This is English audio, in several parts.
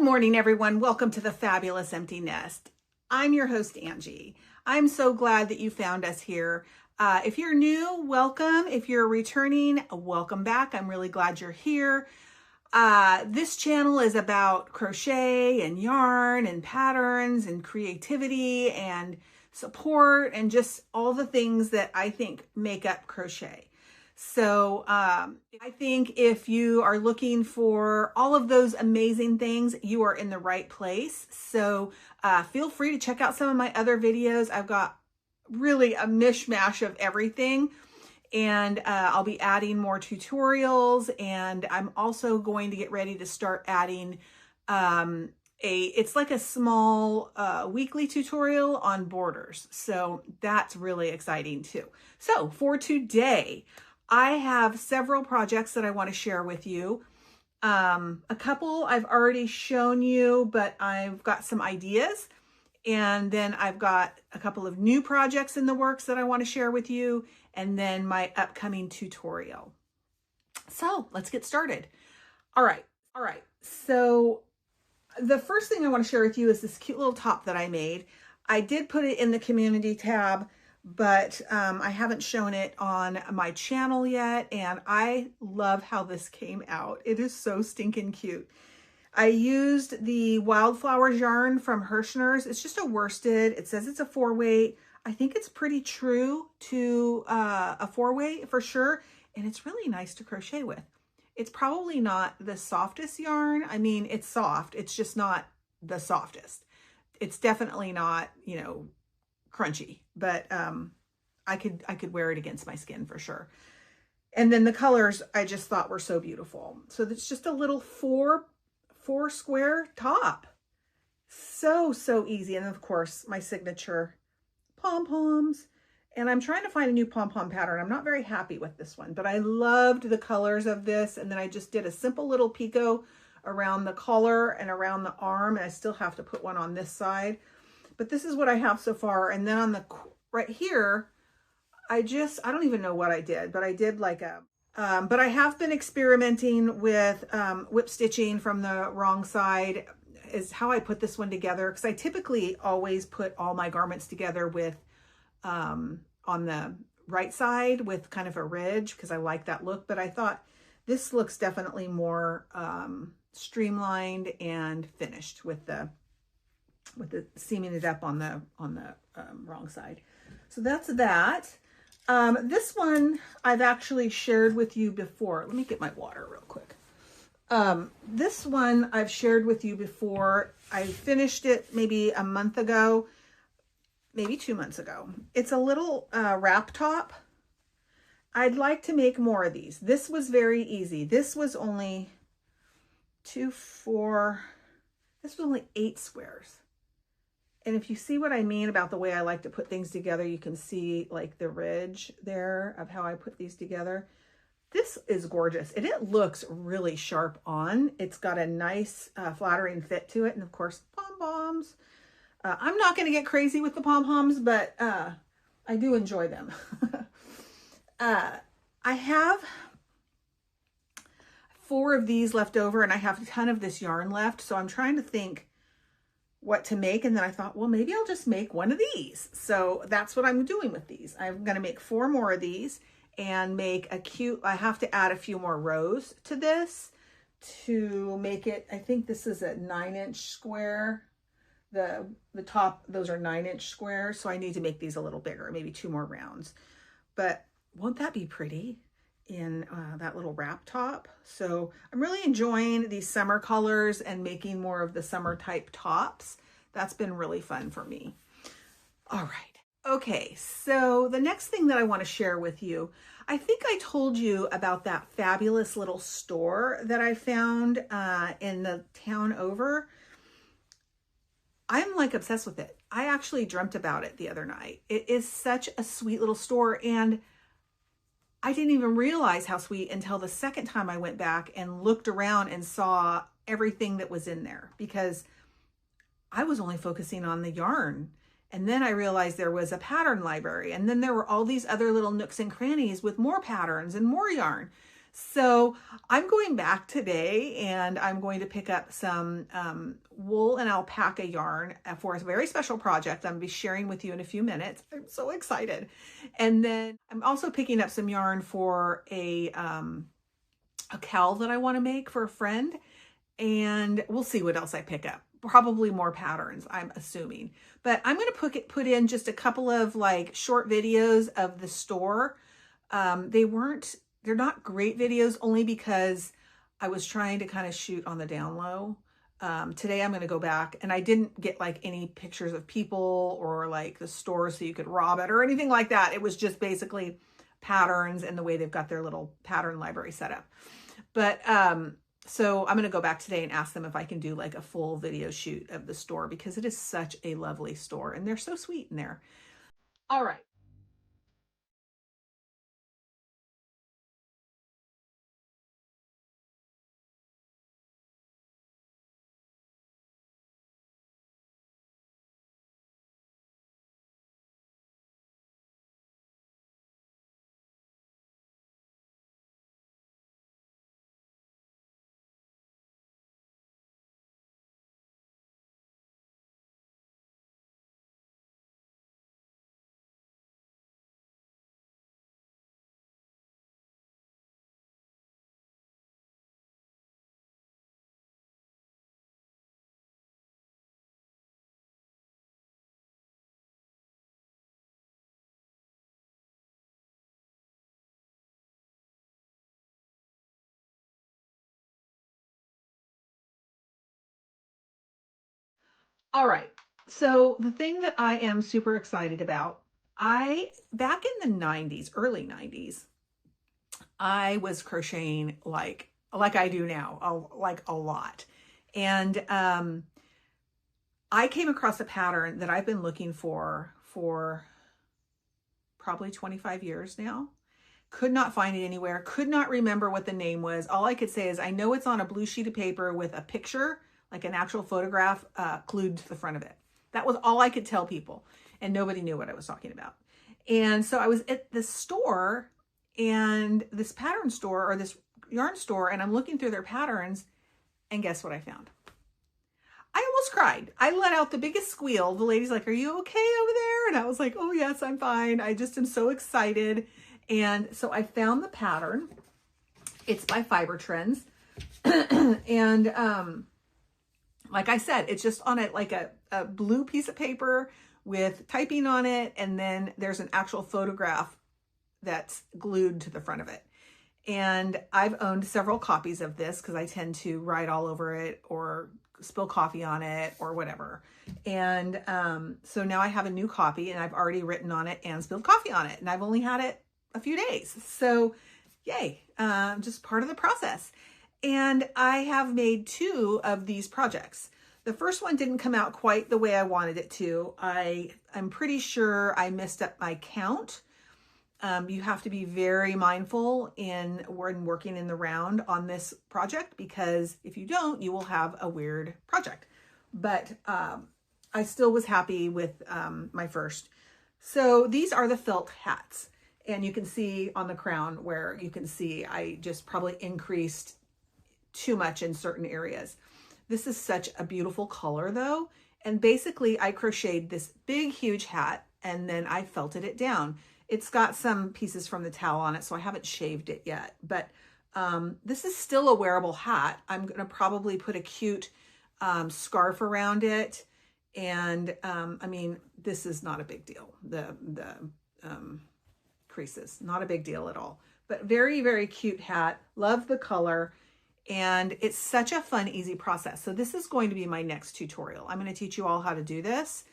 Good morning, everyone. Welcome to the Fabulous Empty Nest. I'm your host, Angie. I'm so glad that you found us here. If you're new, welcome. If you're returning, welcome back. I'm really glad you're here. This channel is about crochet and yarn and patterns and creativity and support and just all the things that I think make up crochet. So I think if you are looking for all of those amazing things, you are in the right place. So feel free to check out some of my other videos. I've got really a mishmash of everything, and I'll be adding more tutorials, and I'm also going to get ready to start adding it's like a small weekly tutorial on borders. So that's really exciting too. So for today, I have several projects that I want to share with you. A couple I've already shown you, but I've got some ideas. And then I've got a couple of new projects in the works that I want to share with you. And then my upcoming tutorial. So let's get started. All right. So the first thing I want to share with you is this cute little top that I made. I did put it in the community tab, but I haven't shown it on my channel yet, and I love how this came out. It is so stinking cute. I used the Wildflowers yarn from Hirschner's. It's just a worsted. It says it's a 4-weight. I think it's pretty true to a 4-weight for sure, and it's really nice to crochet with. It's probably not the softest yarn. I mean, it's soft. It's just not the softest. It's definitely not, you know, crunchy, but I could wear it against my skin for sure. And then the colors I just thought were so beautiful. So it's just a little four square top. So easy. And of course my signature pom-poms. And I'm trying to find a new pom-pom pattern. I'm not very happy with this one, but I loved the colors of this. And then I just did a simple little picot around the collar and around the arm. And I still have to put one on this side. But this is what I have so far. And then on the right here, I don't even know what I did, but I did like but I have been experimenting with whip stitching from the wrong side is how I put this one together. Because I typically always put all my garments together with, on the right side with kind of a ridge, because I like that look. But I thought this looks definitely more streamlined and finished with the seaming it up on the wrong side. So that's that. This one I've actually shared with you before. Let me get my water real quick. This one I've shared with you before. I finished it maybe a month ago, maybe 2 months ago. It's a little wrap top. I'd like to make more of these. This was very easy. This was only this was only 8 squares. And if you see what I mean about the way I like to put things together, you can see like the ridge there of how I put these together. This is gorgeous. And it looks really sharp on. It's got a nice flattering fit to it. And of course, pom-poms. I'm not going to get crazy with the pom-poms, but I do enjoy them. I have 4 of these left over, and I have a ton of this yarn left. So I'm trying to think what to make. And then I thought, well, maybe I'll just make one of these. So that's what I'm doing with these. I'm going to make 4 more of these and make a cute, I have to add a few more rows to this to make it, I think this is a 9-inch square. The top, those are 9-inch squares. So I need to make these a little bigger, maybe 2 more rounds. But won't that be pretty in that little wrap top? So I'm really enjoying these summer colors and making more of the summer type tops. That's been really fun for me. All right. Okay. So the next thing that I want to share with you, I think I told you about that fabulous little store that I found in the town over. I'm like obsessed with it. I actually dreamt about it the other night. It is such a sweet little store, and I didn't even realize how sweet until the second time I went back and looked around and saw everything that was in there, because I was only focusing on the yarn. And then I realized there was a pattern library, and then there were all these other little nooks and crannies with more patterns and more yarn. So I'm going back today and I'm going to pick up some wool and alpaca yarn for a very special project I'm going to be sharing with you in a few minutes. I'm so excited. And then I'm also picking up some yarn for a cowl that I want to make for a friend. And we'll see what else I pick up. Probably more patterns, I'm assuming. But I'm going to put in just a couple of like short videos of the store. They're not great videos, only because I was trying to kind of shoot on the down low. Today I'm going to go back, and I didn't get like any pictures of people or like the store so you could rob it or anything like that. It was just basically patterns and the way they've got their little pattern library set up. But so I'm going to go back today and ask them if I can do like a full video shoot of the store, because it is such a lovely store and they're so sweet in there. All right. All right. So the thing that I am super excited about, back in the 90s, early 90s, I was crocheting like I do now, like a lot. And I came across a pattern that I've been looking for probably 25 years now. Could not find it anywhere, could not remember what the name was. All I could say is I know it's on a blue sheet of paper with a picture, like an actual photograph, glued to the front of it. That was all I could tell people, and nobody knew what I was talking about. And so I was at the store, and this pattern store or this yarn store, and I'm looking through their patterns, and guess what I found? I almost cried. I let out the biggest squeal. The lady's like, "Are you okay over there?" And I was like, "Oh yes, I'm fine. I just am so excited." And so I found the pattern. It's by Fiber Trends. And like I said, it's just on a blue piece of paper with typing on it. And then there's an actual photograph that's glued to the front of it. And I've owned several copies of this because I tend to write all over it or spill coffee on it or whatever. And so now I have a new copy, and I've already written on it and spilled coffee on it. And I've only had it a few days. So yay, just part of the process. And I have made 2 of these projects. The first one didn't come out quite the way I wanted it to. I'm pretty sure I messed up my count. You have to be very mindful when working in the round on this project, because if you don't, you will have a weird project. But I still was happy with my first. So these are the felt hats. And you can see on the crown where you can see I just probably increased too much in certain areas. This is such a beautiful color though. And basically I crocheted this big, huge hat, and then I felted it down. It's got some pieces from the towel on it, so I haven't shaved it yet. But this is still a wearable hat. I'm going to probably put a cute scarf around it. And I mean, this is not a big deal. The creases, not a big deal at all. But very, very cute hat. Love the color. And it's such a fun, easy process. So this is going to be my next tutorial. I'm going to teach you all how to do this.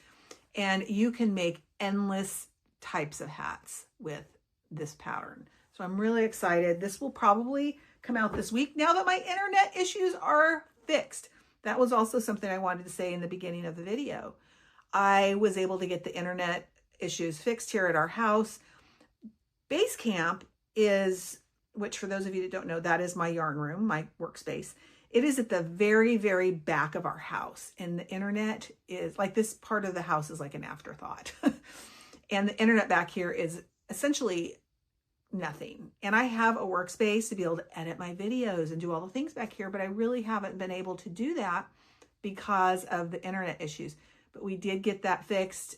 And you can make endless types of hats with this pattern. So I'm really excited. This will probably come out this week now that my internet issues are fixed. That was also something I wanted to say in the beginning of the video. I was able to get the internet issues fixed here at our house. Basecamp is, which for those of you that don't know, that is my yarn room, my workspace. It is at the very, very back of our house. And the internet is like, this part of the house is like an afterthought. And the internet back here is essentially nothing. And I have a workspace to be able to edit my videos and do all the things back here, but I really haven't been able to do that because of the internet issues. But we did get that fixed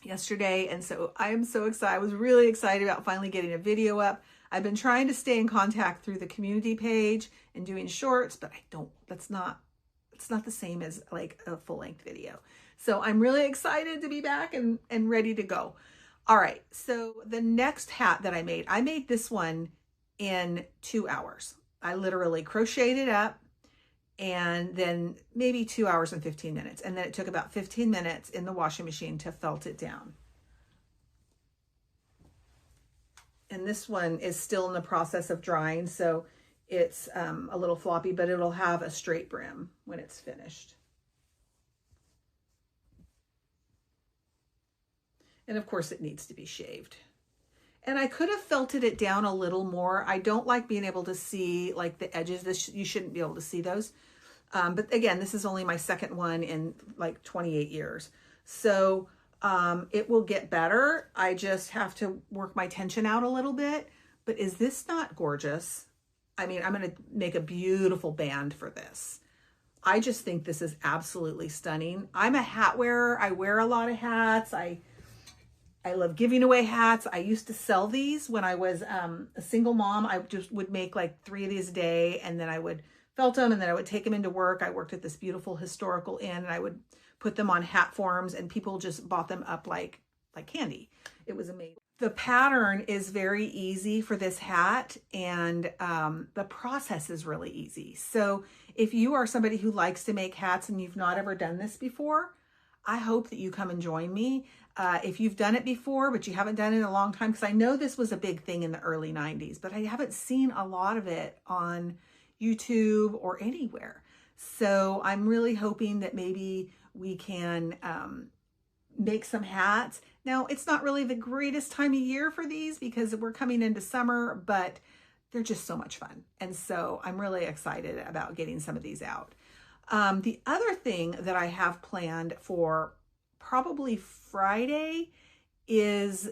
yesterday. And so I am so excited. I was really excited about finally getting a video up. I've been trying to stay in contact through the community page and doing shorts, but it's not the same as like a full length video. So I'm really excited to be back and ready to go. All right, so the next hat that I made this one in 2 hours. I literally crocheted it up and then maybe 2 hours and 15 minutes. And then it took about 15 minutes in the washing machine to felt it down. And this one is still in the process of drying, so it's a little floppy, but it'll have a straight brim when it's finished. And of course it needs to be shaved. And I could have felted it down a little more. I don't like being able to see like the edges. You shouldn't be able to see those. But again, this is only my second one in like 28 years. So it will get better. I just have to work my tension out a little bit. But is this not gorgeous? I mean, I'm going to make a beautiful band for this. I just think this is absolutely stunning. I'm a hat wearer. I wear a lot of hats. I love giving away hats. I used to sell these when I was a single mom. I just would make like 3 of these a day, and then I would felt them, and then I would take them into work. I worked at this beautiful historical inn, and I would put them on hat forms, and people just bought them up like candy. It was amazing. The pattern is very easy for this hat, and the process is really easy. So if you are somebody who likes to make hats and you've not ever done this before, I hope that you come and join me. If you've done it before, but you haven't done it in a long time, because I know this was a big thing in the early 90s, but I haven't seen a lot of it on YouTube or anywhere. So I'm really hoping that maybe we can make some hats. Now, it's not really the greatest time of year for these because we're coming into summer, but they're just so much fun. And so I'm really excited about getting some of these out. The other thing that I have planned for probably Friday is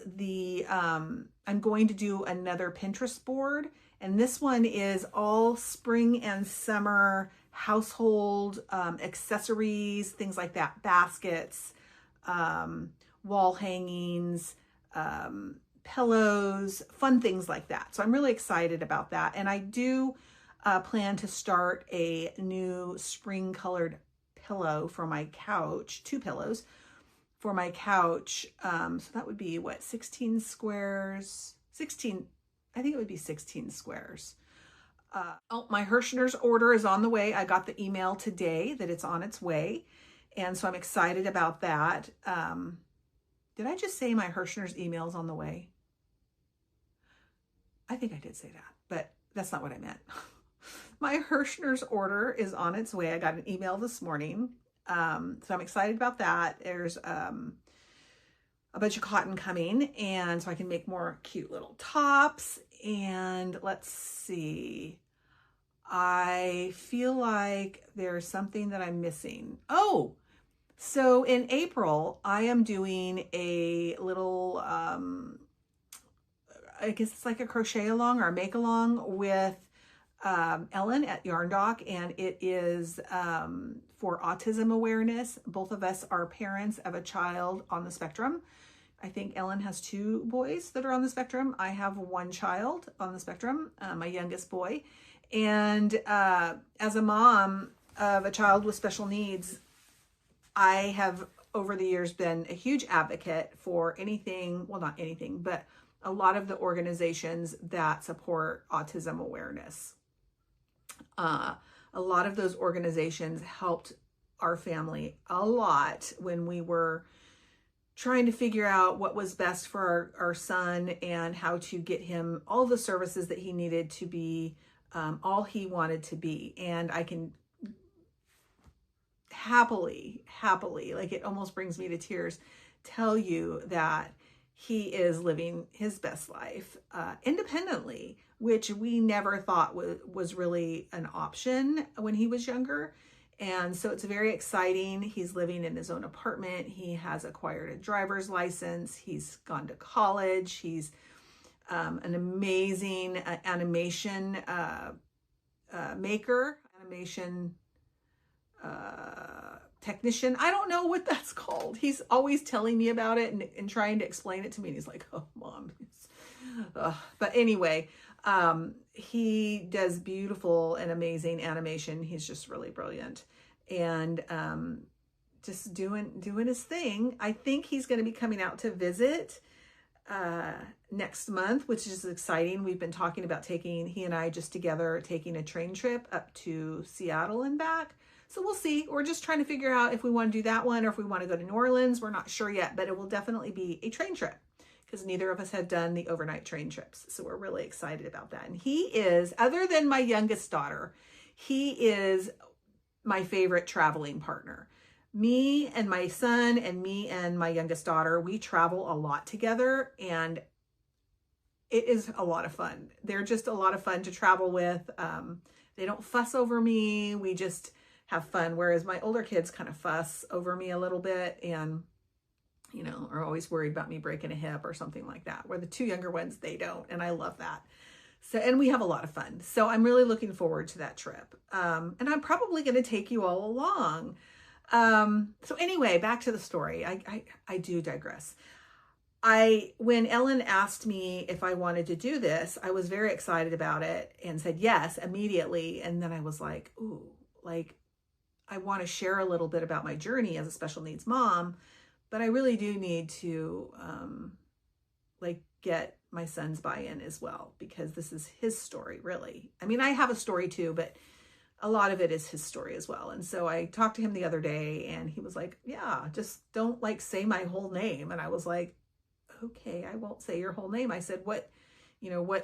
I'm going to do another Pinterest board. And this one is all spring and summer household accessories, things like that, baskets, wall hangings, pillows, fun things like that. So I'm really excited about that. And I do plan to start a new spring colored pillow for my couch, 2 pillows for my couch. So that would be what, 16 squares, 16, I think it would be 16 squares. Oh, my Hirschner's order is on the way. I got the email today that it's on its way. And so I'm excited about that. Did I just say my Hirschner's email is on the way? I think I did say that, but that's not what I meant. My Hirschner's order is on its way. I got an email this morning. So I'm excited about that. There's a bunch of cotton coming, and so I can make more cute little tops. And let's see. I feel like there's something that I'm missing. Oh, so in April, I am doing a little, I guess it's like a crochet along or a make along with Ellen at Yarn Doc, and it is for autism awareness. Both of us are parents of a child on the spectrum. I think Ellen has 2 boys that are on the spectrum. I have 1 child on the spectrum, my youngest boy. And as a mom of a child with special needs, I have over the years been a huge advocate for anything, well, not anything, but a lot of the organizations that support autism awareness. A lot of those organizations helped our family a lot when we were trying to figure out what was best for our son and how to get him all the services that he needed to be all he wanted to be. And I can happily, like it almost brings me to tears, tell you that he is living his best life independently, which we never thought was really an option when he was younger. And so it's very exciting. He's living in his own apartment. He has acquired a driver's license. He's gone to college. He's an amazing animation maker, animation technician. I don't know what that's called. He's always telling me about it and trying to explain it to me. And he's like, oh, Mom. But anyway, he does beautiful and amazing animation. He's just really brilliant. And just doing his thing. I think he's going to be coming out to visit next month, which is exciting. We've been talking about he and I just together taking a train trip up to Seattle and back. So we'll see. We're just trying to figure out if we want to do that one or if we want to go to New Orleans. We're not sure yet, but it will definitely be a train trip because neither of us have done the overnight train trips. So we're really excited about that. And he is, other than my youngest daughter, he is my favorite traveling partner. Me and my son and me and my youngest daughter, we travel a lot together, and it is a lot of fun. They're just a lot of fun to travel with. They don't fuss over me. We just have fun. Whereas my older kids kind of fuss over me a little bit and, you know, are always worried about me breaking a hip or something like that. Where the two younger ones, they don't. And I love that. So, and we have a lot of fun. So I'm really looking forward to that trip. And I'm probably going to take you all along. So anyway, back to the story. I do digress. When Ellen asked me if I wanted to do this, I was very excited about it and said yes immediately. And then I was like, ooh, like, I want to share a little bit about my journey as a special needs mom, but I really do need to, like, get my son's buy-in as well, because this is his story, really. I mean, I have a story too, but a lot of it is his story as well. And so I talked to him the other day and he was like, yeah, just don't like say my whole name. And I was like, okay, I won't say your whole name. I said, what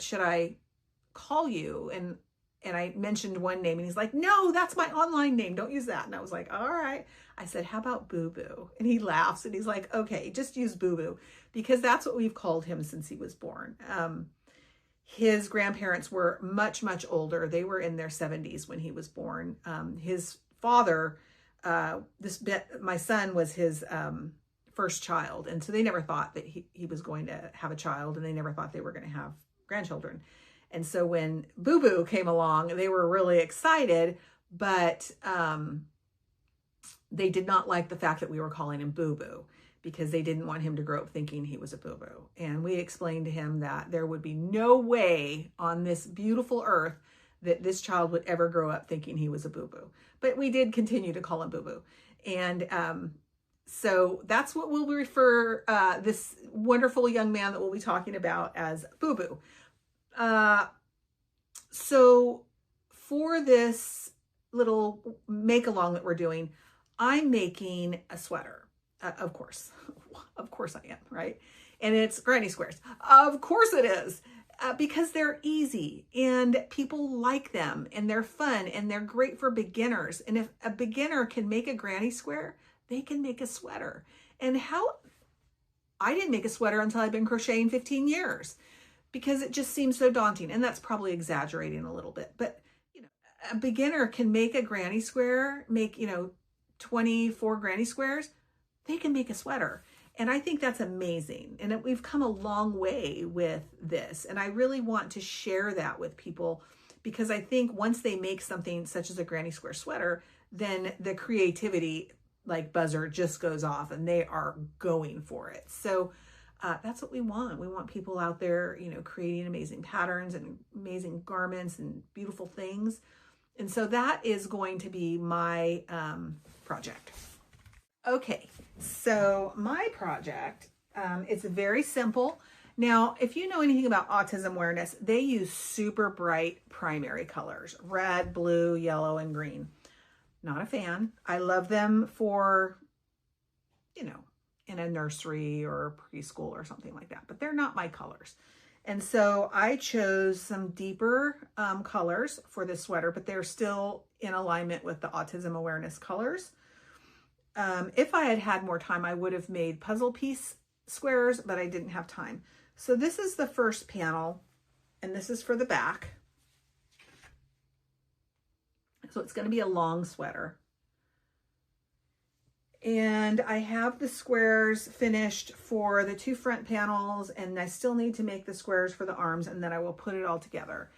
should I call you? And I mentioned one name and he's like, no, that's my online name. Don't use that. And I was like, all right. I said, how about Boo Boo? And he laughs and he's like, okay, just use Boo Boo, because that's what we've called him since he was born. His grandparents were much, much older. They were in their 70s when he was born. His father, my son was his first child. And so they never thought that he was going to have a child, and they never thought they were going to have grandchildren. And so when Boo Boo came along, they were really excited, but they did not like the fact that we were calling him Boo Boo, because they didn't want him to grow up thinking he was a boo-boo. And we explained to him that there would be no way on this beautiful earth that this child would ever grow up thinking he was a boo-boo. But we did continue to call him Boo-Boo. And so that's what we'll refer this wonderful young man that we'll be talking about as Boo-Boo. So for this little make-along that we're doing, I'm making a sweater. Of course I am, right? And it's granny squares. Of course it is, because they're easy and people like them and they're fun and they're great for beginners. And if a beginner can make a granny square, they can make a sweater. And I didn't make a sweater until I'd been crocheting 15 years, because it just seems so daunting. And that's probably exaggerating a little bit, but a beginner can make a granny square, 24 granny squares. They can make a sweater. And I think that's amazing. And we've come a long way with this. And I really want to share that with people, because I think once they make something such as a granny square sweater, then the creativity like buzzer just goes off and they are going for it. So that's what we want. We want people out there, creating amazing patterns and amazing garments and beautiful things. And so that is going to be my project. Okay, so my project, it's very simple. Now, if you know anything about autism awareness, they use super bright primary colors: red, blue, yellow, and green. Not a fan. I love them for, in a nursery or preschool or something like that, but they're not my colors. And so I chose some deeper colors for this sweater, but they're still in alignment with the autism awareness colors. If I had had more time, I would have made puzzle piece squares, but I didn't have time. So this is the first panel, and this is for the back. So it's going to be a long sweater. And I have the squares finished for the 2 front panels, and I still need to make the squares for the arms, and then I will put it all together.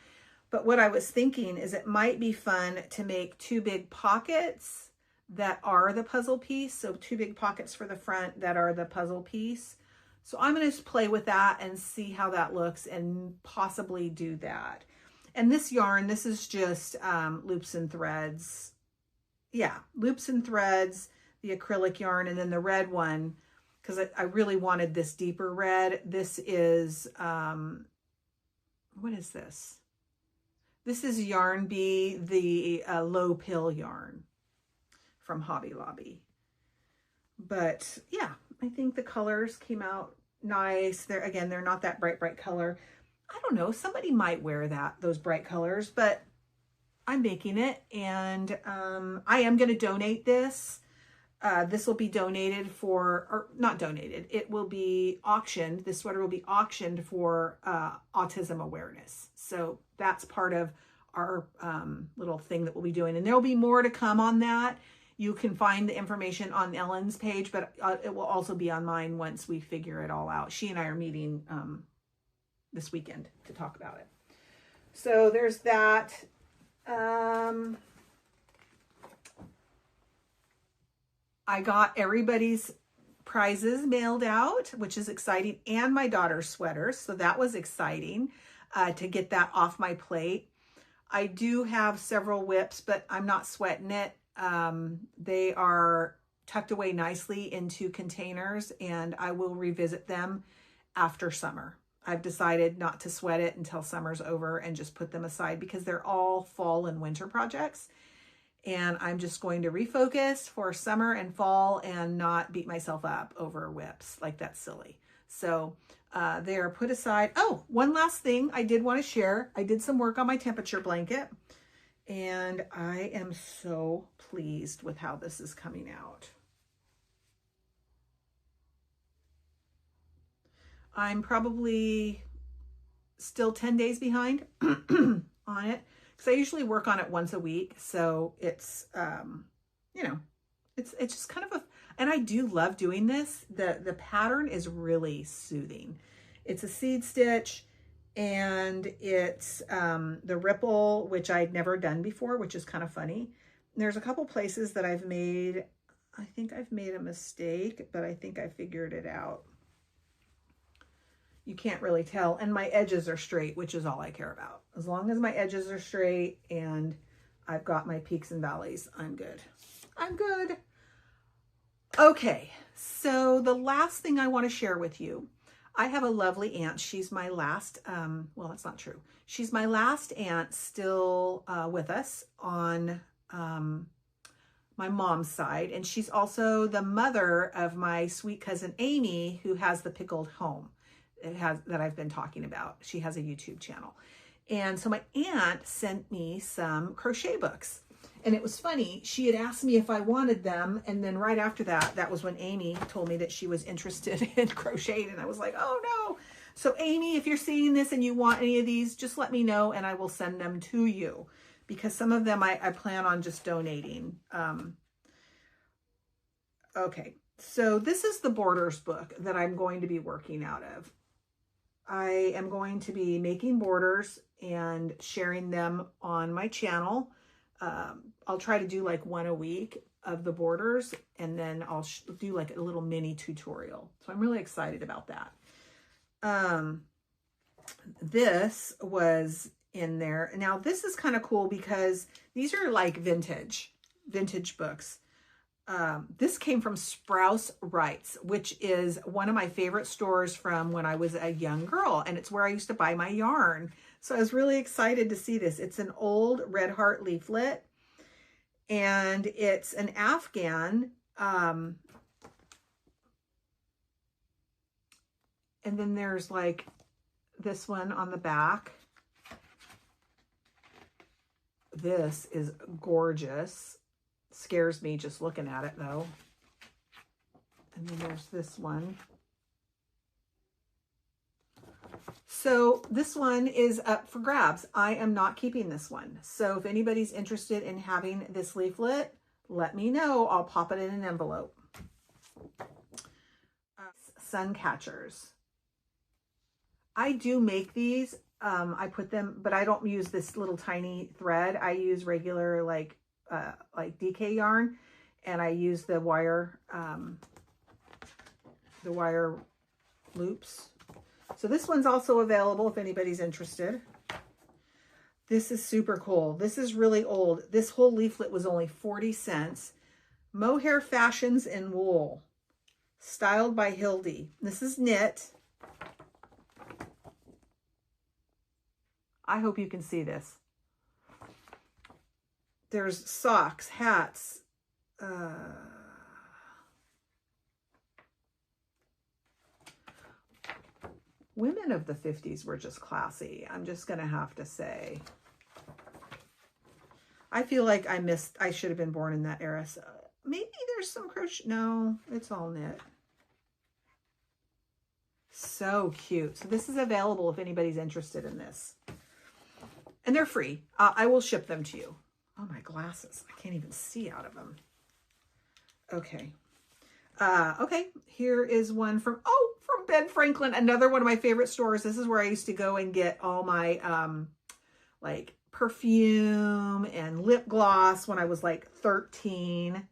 But what I was thinking is it might be fun to make 2 big pockets that are the puzzle piece. So 2 big pockets for the front that are the puzzle piece. So I'm going to play with that and see how that looks and possibly do that. And this yarn, this is just loops and threads. Yeah, loops and threads, the acrylic yarn, and then the red one, because I really wanted this deeper red. This is, what is this? This is Yarn Bee, the low pill yarn from Hobby Lobby. But yeah, I think the colors came out nice. They're not that bright color. I don't know, somebody might wear those bright colors, but I'm making it, and I am going to donate this. This will be donated for, or not donated, it will be auctioned. This sweater will be auctioned for autism awareness. So that's part of our little thing that we'll be doing. And there'll be more to come on that. You can find the information on Ellen's page, but it will also be on mine once we figure it all out. She and I are meeting this weekend to talk about it. So there's that. I got everybody's prizes mailed out, which is exciting, and my daughter's sweaters. So that was exciting to get that off my plate. I do have several whips, but I'm not sweating it. They are tucked away nicely into containers, and I will revisit them after summer. I've decided not to sweat it until summer's over and just put them aside because they're all fall and winter projects. And I'm just going to refocus for summer and fall and not beat myself up over whips. Like, that's silly. So they are put aside. Oh, one last thing I did want to share. I did some work on my temperature blanket, and I am so pleased with how this is coming out. I'm probably still 10 days behind on it, because I usually work on it once a week. So it's, you know, it's just kind of and I do love doing this. The pattern is really soothing. It's a seed stitch, and it's the ripple, which I'd never done before, which is kind of funny. And there's a couple places that I think I've made a mistake, but I think I figured it out. You can't really tell. And my edges are straight, which is all I care about. As long as my edges are straight and I've got my peaks and valleys, I'm good. I'm good. Okay, so the last thing I want to share with you, I have a lovely aunt. She's my last, well, that's not true. She's my last aunt still with us on my mom's side. And she's also the mother of my sweet cousin, Amy, who has the Pickled Home. That I've been talking about. She has a YouTube channel. And so my aunt sent me some crochet books. And it was funny, she had asked me if I wanted them, and then right after that was when Amy told me that she was interested in crocheting, and I was like, oh no. So Amy, if you're seeing this and you want any of these, just let me know and I will send them to you, because some of them I plan on just donating. Okay, so this is the Borders book that I'm going to be working out of. I am going to be making borders and sharing them on my channel. I'll try to do like one a week of the borders, and then I'll do like a little mini tutorial. So I'm really excited about that. This was in there. Now this is kind of cool because these are like vintage books. This came from Sprouse Writes, which is one of my favorite stores from when I was a young girl, and it's where I used to buy my yarn. So I was really excited to see this. It's an old Red Heart leaflet, and it's an Afghan. And then there's like this one on the back. This is gorgeous. Scares me just looking at it though. And then there's this one. So this one is up for grabs. I am not keeping this one. So if anybody's interested in having this leaflet, let me know. I'll pop it in an envelope. Sun catchers. I do make these. I put them, but I don't use this little tiny thread. I use regular like DK yarn, and I use the wire loops. So this one's also available if anybody's interested. This is super cool. This is really old. This whole leaflet was only 40 cents. Mohair Fashions in Wool, styled by Hildy. This is knit. I hope you can see this. There's socks, hats, women of the 50s were just classy. I'm just going to have to say. I feel like I should have been born in that era. So maybe there's some crochet. No, it's all knit. So cute. So this is available if anybody's interested in this. And they're free. I will ship them to you. Oh, my glasses. I can't even see out of them. Okay. Okay. Here is one from Ben Franklin, another one of my favorite stores. This is where I used to go and get all my, like perfume and lip gloss when I was like 13.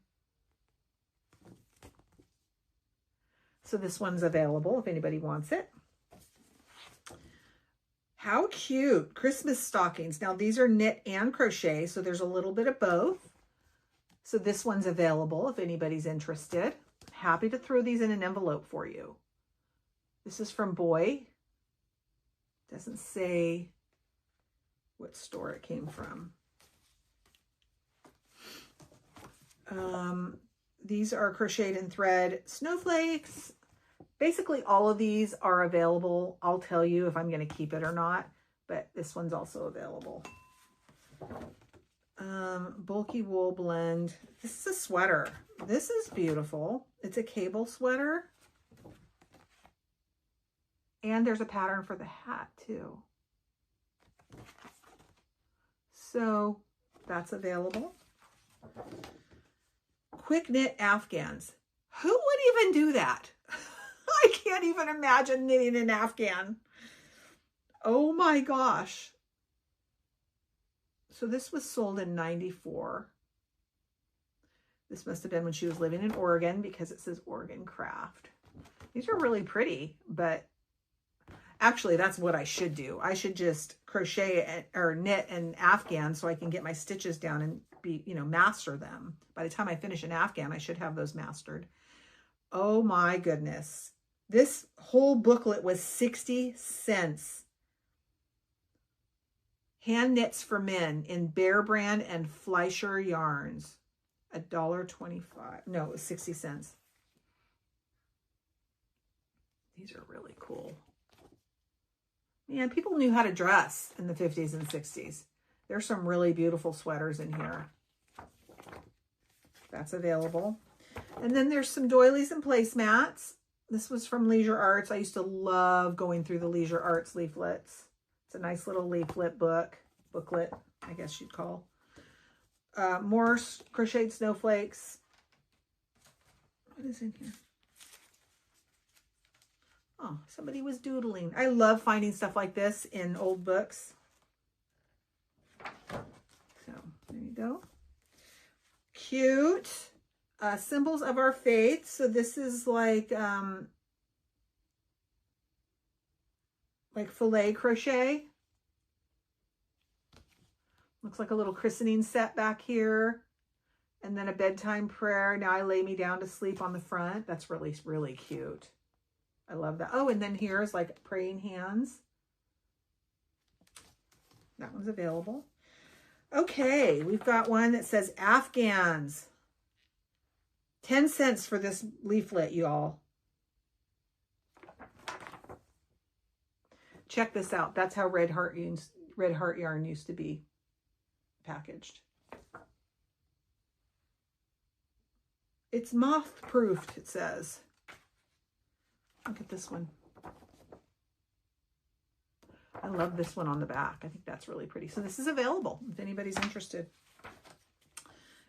So this one's available if anybody wants it. How cute. Christmas stockings. Now these are knit and crochet, so there's a little bit of both. So this one's available if anybody's interested. Happy to throw these in an envelope for you. This is from Boy. Doesn't say what store it came from. These are crocheted in thread snowflakes. Basically, all of these are available. I'll tell you if I'm going to keep it or not, but this one's also available. Bulky wool blend. This is a sweater. This is beautiful. It's a cable sweater. And there's a pattern for the hat too. So that's available. Quick knit Afghans. Who would even do that? I can't even imagine knitting an Afghan. Oh my gosh. So this was sold in '94. This must have been when she was living in Oregon because it says Oregon Craft. These are really pretty, but actually that's what I should do. I should just crochet or knit an Afghan so I can get my stitches down and be, master them. By the time I finish an Afghan, I should have those mastered. Oh my goodness. This whole booklet was 60 cents. Hand knits for men in Bear Brand and Fleischer yarns. $1.25. No, it was 60 cents. These are really cool. Man, people knew how to dress in the 50s and 60s. There's some really beautiful sweaters in here. That's available. And then there's some doilies and placemats. This was from Leisure Arts. I used to love going through the Leisure Arts leaflets. It's a nice little leaflet booklet, I guess you'd call. More crocheted snowflakes. What is in here? Oh, somebody was doodling. I love finding stuff like this in old books. So there you go. Cute. Symbols of our faith. So this is like filet crochet. Looks like a little christening set back here. And then a bedtime prayer. Now I lay me down to sleep on the front. That's really, really cute. I love that. Oh, and then here's like praying hands. That one's available. Okay, we've got one that says Afghans. 10 cents for this leaflet, y'all. Check this out. That's how Red Heart yarn used to be packaged. It's moth-proofed, it says. Look at this one. I love this one on the back. I think that's really pretty. So this is available if anybody's interested.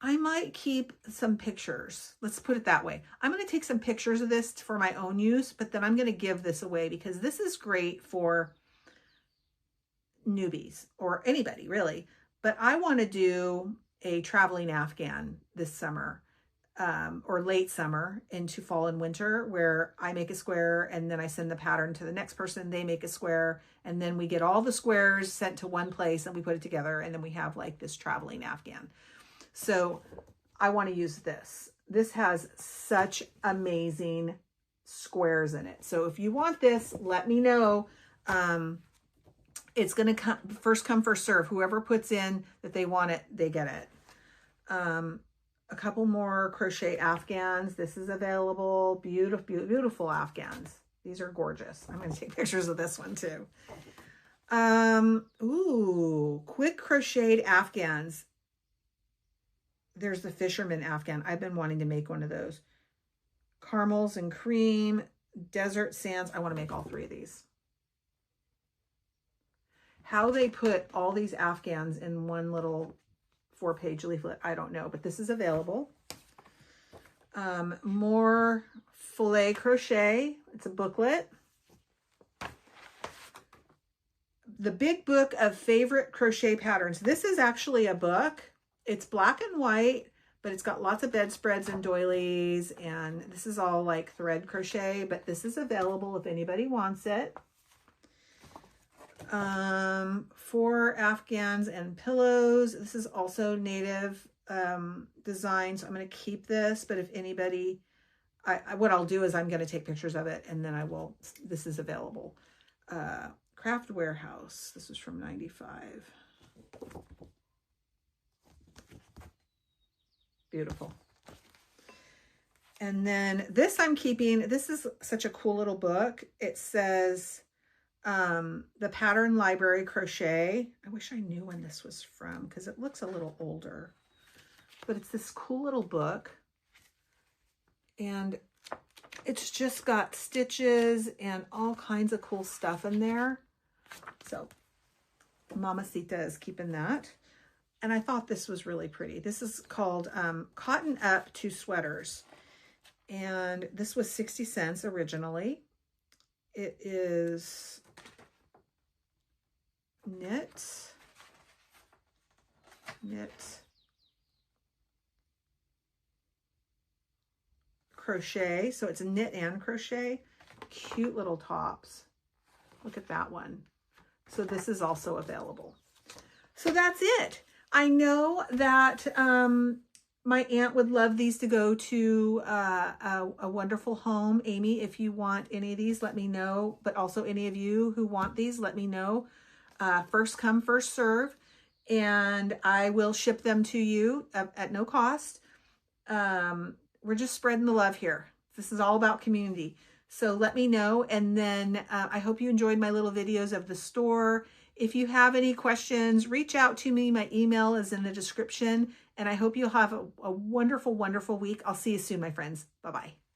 I might keep some pictures. Let's put it that way. I'm going to take some pictures of this for my own use, but then I'm going to give this away because this is great for newbies or anybody really. But I want to do a traveling Afghan this summer, or late summer into fall and winter, where I make a square and then I send the pattern to the next person, they make a square, and then we get all the squares sent to one place and we put it together, and then we have like this traveling Afghan. So I want to use this. This has such amazing squares in it. So if you want this, let me know. It's going to come first serve. Whoever puts in that they want it, they get it. A couple more crochet Afghans. This is available. Beautiful, beautiful Afghans. These are gorgeous. I'm going to take pictures of this one too. Ooh, quick crocheted Afghans. There's the fisherman Afghan. I've been wanting to make one of those. Caramels and cream, desert sands. I want to make all three of these. How they put all these Afghans in one little 4-page leaflet, I don't know, but this is available. More filet crochet. It's a booklet. The Big Book of Favorite Crochet Patterns. This is actually a book. It's black and white, but it's got lots of bedspreads and doilies, and this is all like thread crochet, but this is available if anybody wants it. 4 Afghans and pillows. This is also native design, so I'm going to keep this, but if anybody, what I'll do is I'm going to take pictures of it, and then I will, this is available. Craft Warehouse. This is from 95. Beautiful. And then this I'm keeping. This is such a cool little book. It says the Pattern Library Crochet. I wish I knew when this was from because it looks a little older. But it's this cool little book. And it's just got stitches and all kinds of cool stuff in there. So Mamacita is keeping that. And I thought this was really pretty. This is called Cotton Up to Sweaters. And this was 60 cents originally. It is knit, crochet. So it's knit and crochet. Cute little tops. Look at that one. So this is also available. So that's it. I know that my aunt would love these to go to a wonderful home. Amy, if you want any of these, let me know. But also any of you who want these, let me know. First come, first serve. And I will ship them to you at no cost. We're just spreading the love here. This is all about community. So let me know. And then I hope you enjoyed my little videos of the store. If you have any questions, reach out to me. My email is in the description. And I hope you'll have a wonderful, wonderful week. I'll see you soon, my friends. Bye-bye.